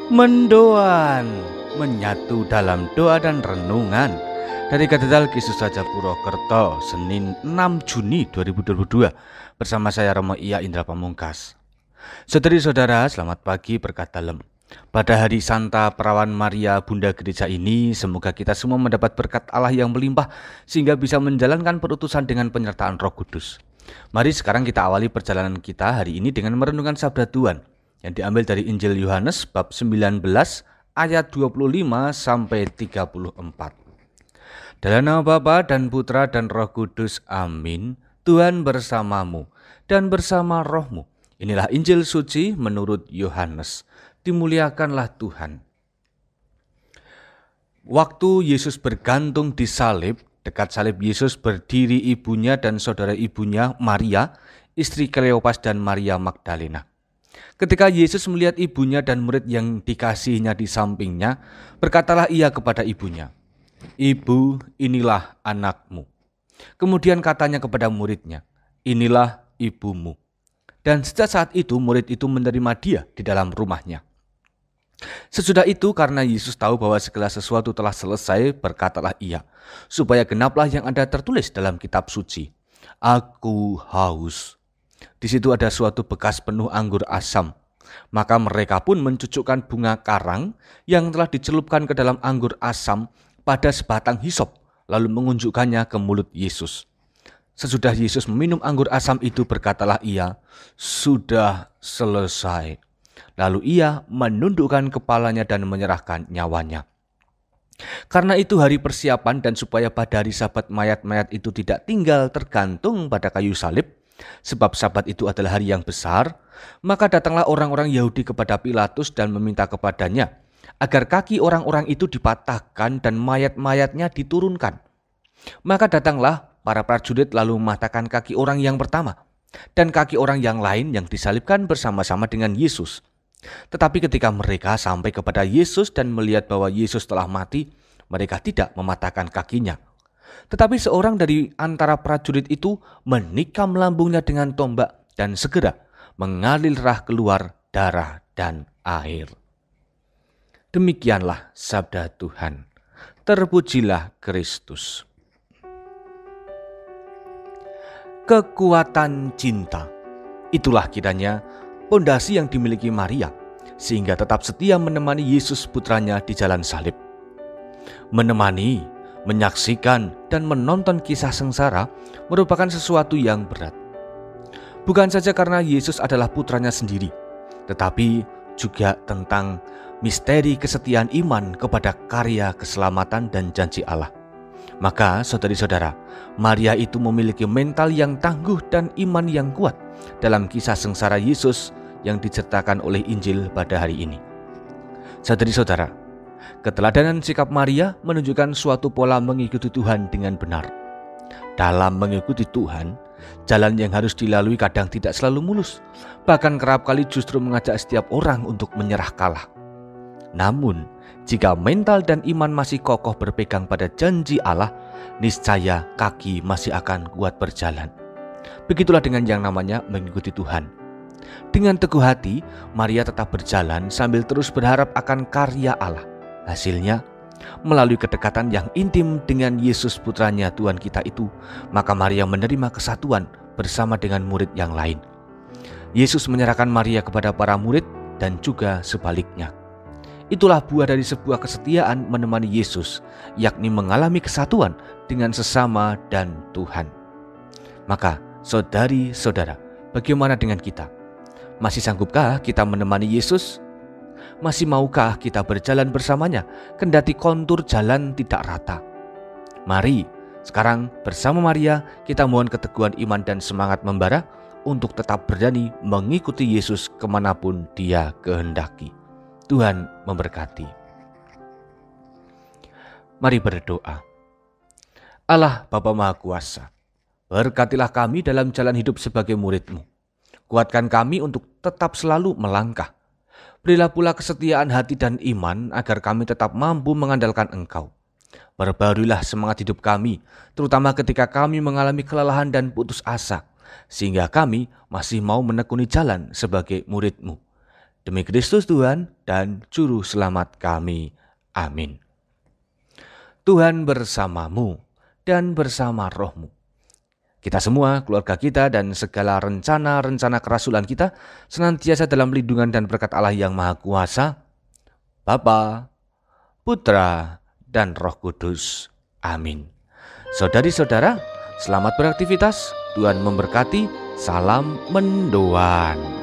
Mendoan menyatu dalam doa dan renungan dari Katedral Yesus Raja Purwokerto, Senin 6 Juni 2022 bersama saya Romo Ia Indra Pamungkas. Saudari-saudara, selamat pagi berkat dalam. Pada hari Santa Perawan Maria Bunda Gereja ini, semoga kita semua mendapat berkat Allah yang melimpah sehingga bisa menjalankan perutusan dengan penyertaan Roh Kudus. Mari sekarang kita awali perjalanan kita hari ini dengan merenungkan sabda Tuhan yang diambil dari Injil Yohanes bab 19 ayat 25 sampai 34. Dalam nama Bapa dan Putra dan Roh Kudus, amin. Tuhan bersamamu dan bersama rohmu. Inilah Injil suci menurut Yohanes. Dimuliakanlah Tuhan. Waktu Yesus bergantung di salib, dekat salib Yesus berdiri ibunya dan saudara ibunya Maria, istri Kleopas dan Maria Magdalena. Ketika Yesus melihat ibunya dan murid yang dikasihinya di sampingnya, berkatalah ia kepada ibunya, "Ibu, inilah anakmu." Kemudian katanya kepada muridnya, "Inilah ibumu." Dan sejak saat itu murid itu menerima dia di dalam rumahnya. Sesudah itu, karena Yesus tahu bahwa segala sesuatu telah selesai, berkatalah ia, supaya genaplah yang ada tertulis dalam kitab suci, "Aku haus." Di situ ada suatu bekas penuh anggur asam. Maka mereka pun mencucukkan bunga karang yang telah dicelupkan ke dalam anggur asam pada sebatang hisop, lalu mengunjukkannya ke mulut Yesus. Sesudah Yesus meminum anggur asam itu, berkatalah ia, "Sudah selesai." Lalu ia menundukkan kepalanya dan menyerahkan nyawanya. Karena itu hari persiapan, dan supaya pada hari Sabat mayat-mayat itu tidak tinggal tergantung pada kayu salib, sebab Sabat itu adalah hari yang besar, maka datanglah orang-orang Yahudi kepada Pilatus dan meminta kepadanya agar kaki orang-orang itu dipatahkan dan mayat-mayatnya diturunkan. Maka datanglah para prajurit lalu mematahkan kaki orang yang pertama dan kaki orang yang lain yang disalibkan bersama-sama dengan Yesus. Tetapi ketika mereka sampai kepada Yesus dan melihat bahwa Yesus telah mati, mereka tidak mematahkan kakinya. Tetapi seorang dari antara prajurit itu menikam lambungnya dengan tombak dan segera mengalirlah keluar darah dan air. Demikianlah sabda Tuhan. Terpujilah Kristus. Kekuatan cinta, itulah kiranya pondasi yang dimiliki Maria, sehingga tetap setia menemani Yesus putranya di jalan salib. Menemani, menyaksikan, dan menonton kisah sengsara merupakan sesuatu yang berat. Bukan saja karena Yesus adalah putranya sendiri, tetapi juga tentang misteri kesetiaan iman kepada karya keselamatan dan janji Allah. Maka saudari-saudara, Maria itu memiliki mental yang tangguh dan iman yang kuat dalam kisah sengsara Yesus yang diceritakan oleh Injil pada hari ini. Saudari-saudara, keteladanan sikap Maria menunjukkan suatu pola mengikuti Tuhan dengan benar. Dalam mengikuti Tuhan, jalan yang harus dilalui kadang tidak selalu mulus, bahkan kerap kali justru mengajak setiap orang untuk menyerah kalah. Namun, jika mental dan iman masih kokoh berpegang pada janji Allah, niscaya kaki masih akan kuat berjalan. Begitulah dengan yang namanya mengikuti Tuhan. Dengan teguh hati, Maria tetap berjalan sambil terus berharap akan karya Allah. Hasilnya, melalui kedekatan yang intim dengan Yesus putranya Tuhan kita itu, maka Maria menerima kesatuan bersama dengan murid yang lain. Yesus menyerahkan Maria kepada para murid dan juga sebaliknya. Itulah buah dari sebuah kesetiaan menemani Yesus, yakni mengalami kesatuan dengan sesama dan Tuhan. Maka, saudari-saudara, bagaimana dengan kita? Masih sanggupkah kita menemani Yesus? Masih maukah kita berjalan bersamanya, kendati kontur jalan tidak rata? Mari, sekarang bersama Maria kita mohon keteguhan iman dan semangat membara untuk tetap berani mengikuti Yesus kemanapun Dia kehendaki. Tuhan memberkati. Mari berdoa. Allah Bapa Maha Kuasa, berkatilah kami dalam jalan hidup sebagai murid-Mu. Kuatkan kami untuk tetap selalu melangkah. Berilah pula kesetiaan hati dan iman agar kami tetap mampu mengandalkan Engkau. Perbaharuilah semangat hidup kami, terutama ketika kami mengalami kelelahan dan putus asa, sehingga kami masih mau menekuni jalan sebagai murid-Mu. Demi Kristus Tuhan dan Juru Selamat kami. Amin. Tuhan bersamamu dan bersama rohmu. Kita semua, keluarga kita, dan segala rencana-rencana kerasulan kita senantiasa dalam lindungan dan berkat Allah yang Maha Kuasa, Bapa, Putra, dan Roh Kudus. Amin. Saudari-saudara, selamat beraktivitas. Tuhan memberkati. Salam mendoan.